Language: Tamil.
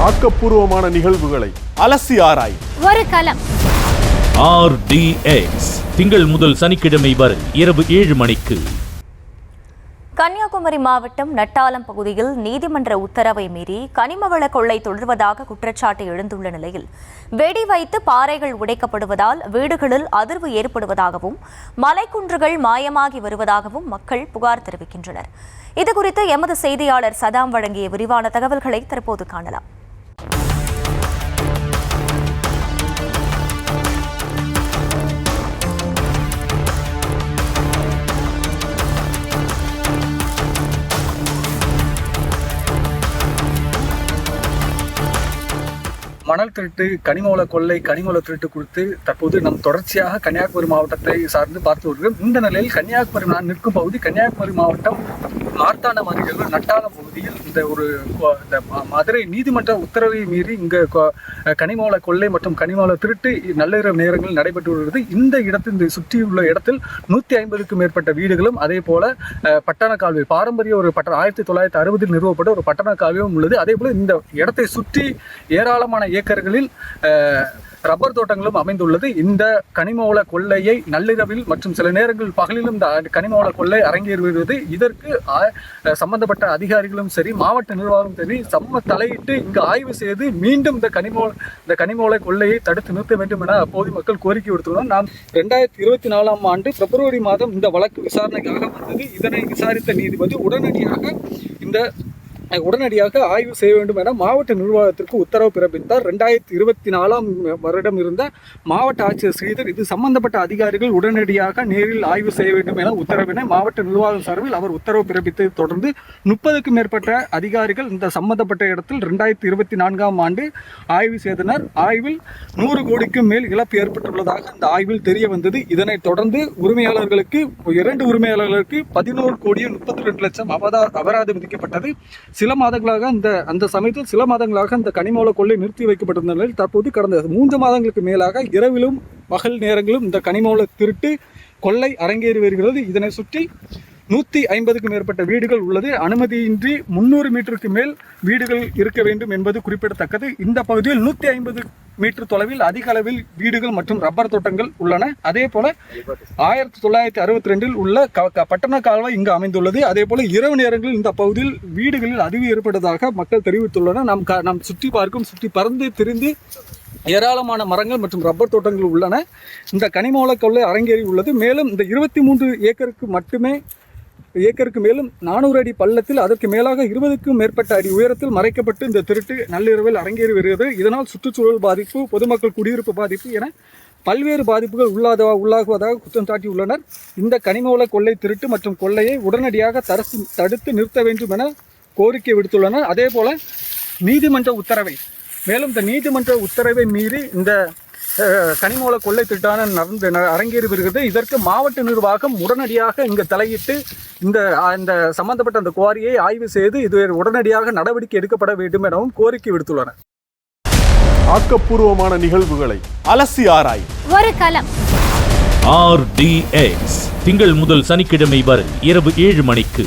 ஆக்கப்பூர்வமான நிகழ்வுகளை அலசி ஆராய் ஒரு களம். RDX திங்கள் முதல் சனிக்கிழமை வரை இரவு 7 மணிக்கு. கன்னியாகுமரி மாவட்டம் நட்டாலம் பகுதியில் நீதிமன்ற உத்தரவை மீறி கனிமவள கொள்ளை தொடர்வதாக குற்றச்சாட்டு எழுந்துள்ள நிலையில் வெடி வைத்து பாறைகள் உடைக்கப்படுவதால் வீடுகளில் அதிர்வு ஏற்படுவதாகவும் மலைக்குன்றுகள் மாயமாகி வருவதாகவும் மக்கள் புகார் தெரிவிக்கின்றனர். இதுகுறித்து எமது செய்தியாளர் சதாம் வழங்கிய விரிவான தகவல்களை தற்போது காணலாம். மணல் திருட்டு, கனிமவள கொள்ளை, கனிமவள திருட்டு குறித்து தற்போது நம் தொடர்ச்சியாக கன்னியாகுமரி மாவட்டத்தை சார்ந்து பார்த்து வருகிறோம். இந்த நிலையில் கன்னியாகுமரி நான் நிற்கும் பகுதி கன்னியாகுமரி மாவட்டம் மார்த்தாண்டம் அருகே நட்டாலம் பகுதியில் இந்த மதுரை நீதிமன்ற உத்தரவை மீறி இங்கே கனிமவள கொள்ளை மற்றும் கனிமவள திருட்டு நள்ளிரவு நேரங்களில் நடைபெற்று வருகிறது. இந்த இடத்தில் சுற்றியுள்ள இடத்தில் 150க்கும் மேற்பட்ட வீடுகளும் அதே போல பட்டண கால்வாய் பாரம்பரிய ஒரு 1960 நிறுவப்பட்ட ஒரு பட்டண கால்வாயும் உள்ளது. அதே போல இந்த இடத்தை சுற்றி ஏராளமான ஏக்கர்களில் ரப்பர் தோட்டங்களும் அமைந்துள்ளது. இந்த கனிமவள கொள்ளையை நள்ளிரவில் மற்றும் சில நேரங்கள் பகலிலும் இந்த கனிமவள கொள்ளை அரங்கேறுகிறது. இதற்கு சம்பந்தப்பட்ட அதிகாரிகளும் சரி, மாவட்ட நிர்வாகம் சரி தலையிட்டு இங்கு ஆய்வு செய்து மீண்டும் இந்த கனிமவள கொள்ளையை தடுத்து நிறுத்த வேண்டும் என அப்போது மக்கள் கோரிக்கை விடுத்துள்ளனர். நாம் 2024ஆம் ஆண்டு பிப்ரவரி மாதம் இந்த வழக்கு விசாரணைக்காக வந்தது. இதனை விசாரித்த நீதிபதி உடனடியாக ஆய்வு செய்ய வேண்டும் என மாவட்ட நிர்வாகத்திற்கு உத்தரவு பிறப்பித்தார். 2024ஆம் வருடம் இருந்த மாவட்ட ஆட்சியர் ஸ்ரீதர் இது சம்பந்தப்பட்ட அதிகாரிகள் உடனடியாக நேரில் ஆய்வு செய்ய வேண்டும் என உத்தரவினை மாவட்ட நிர்வாகம் சார்பில் அவர் உத்தரவு பிறப்பித்ததை தொடர்ந்து 30க்கும் மேற்பட்ட அதிகாரிகள் இந்த சம்பந்தப்பட்ட இடத்தில் 2024ஆம் ஆண்டு ஆய்வு செய்தனர். ஆய்வில் 100 கோடிக்கும் மேல் இழப்பு ஏற்பட்டுள்ளதாக அந்த ஆய்வில் தெரிய வந்தது. இதனைத் தொடர்ந்து உரிமையாளர்களுக்கு 2 உரிமையாளர்களுக்கு 11 கோடியே 32 லட்சம் அபராதம் விதிக்கப்பட்டது. சில மாதங்களாக அந்த இந்த கனிமவள கொள்ளை நிறுத்தி வைக்கப்பட்டிருந்த நிலையில் தற்போது கடந்த 3 மாதங்களுக்கு மேலாக இரவிலும் பகல் நேரங்களும் இந்த கனிமவள திருட்டு கொள்ளை அரங்கேறி வருகிறது. இதனை சுற்றி 150க்கும் மேற்பட்ட வீடுகள் உள்ளது. அனுமதியின்றி 300 மீட்டருக்கு மேல் வீடுகள் இருக்க வேண்டும் என்பது குறிப்பிடத்தக்கது. இந்த பகுதியில் 150 மீட்டர் தொலைவில் அதிக அளவில் வீடுகள் மற்றும் ரப்பர் தோட்டங்கள் உள்ளன. அதே போல 1962 உள்ள பட்டண கால்வாய் இங்கு அமைந்துள்ளது. அதே போல இரவு நேரங்களில் இந்த பகுதியில் வீடுகளில் அதிர்வு ஏற்பட்டதாக மக்கள் தெரிவித்துள்ளனர். நாம் சுற்றி பறந்து திரிந்து ஏராளமான மரங்கள் மற்றும் ரப்பர் தோட்டங்கள் உள்ளன. இந்த கனிமவள கொள்ளை அரங்கேறி உள்ளது. மேலும் இந்த 23 ஏக்கருக்கு மேலும் 400 அடி பள்ளத்தில் அதற்கு மேலாக 20க்கும் மேற்பட்ட அடி உயரத்தில் மறைக்கப்பட்டு இந்த திருட்டு நள்ளிரவில் அரங்கேறி வருகிறது. இதனால் சுற்றுச்சூழல் பாதிப்பு, பொதுமக்கள் குடியிருப்பு பாதிப்பு என பல்வேறு பாதிப்புகள் உள்ளாகுவதாக குற்றம் சாட்டியுள்ளனர். இந்த கனிமவள கொள்ளை திருட்டு மற்றும் கொள்ளையை உடனடியாக தடுத்து நிறுத்த வேண்டும் என கோரிக்கை விடுத்துள்ளனர். அதே போல இந்த நீதிமன்ற உத்தரவை மீறி இந்த கனிமவள கொள்ளை திருட்டான அரங்கேறி வருகிறது. இதற்கு மாவட்ட நிர்வாகம் உடனடியாக இங்கு தலையிட்டு இந்த சம்பந்தப்பட்ட அந்த குவாரியை ஆய்வு செய்து இது உடனடியாக நடவடிக்கை எடுக்கப்பட வேண்டும் எனவும் கோரிக்கை விடுத்துள்ளனர். ஆக்கப்பூர்வமான நிகழ்வுகளை அலசி ஆராய் ஒரு களம். RDX திங்கள் முதல் சனிக்கிழமை வரை இரவு 7 மணிக்கு.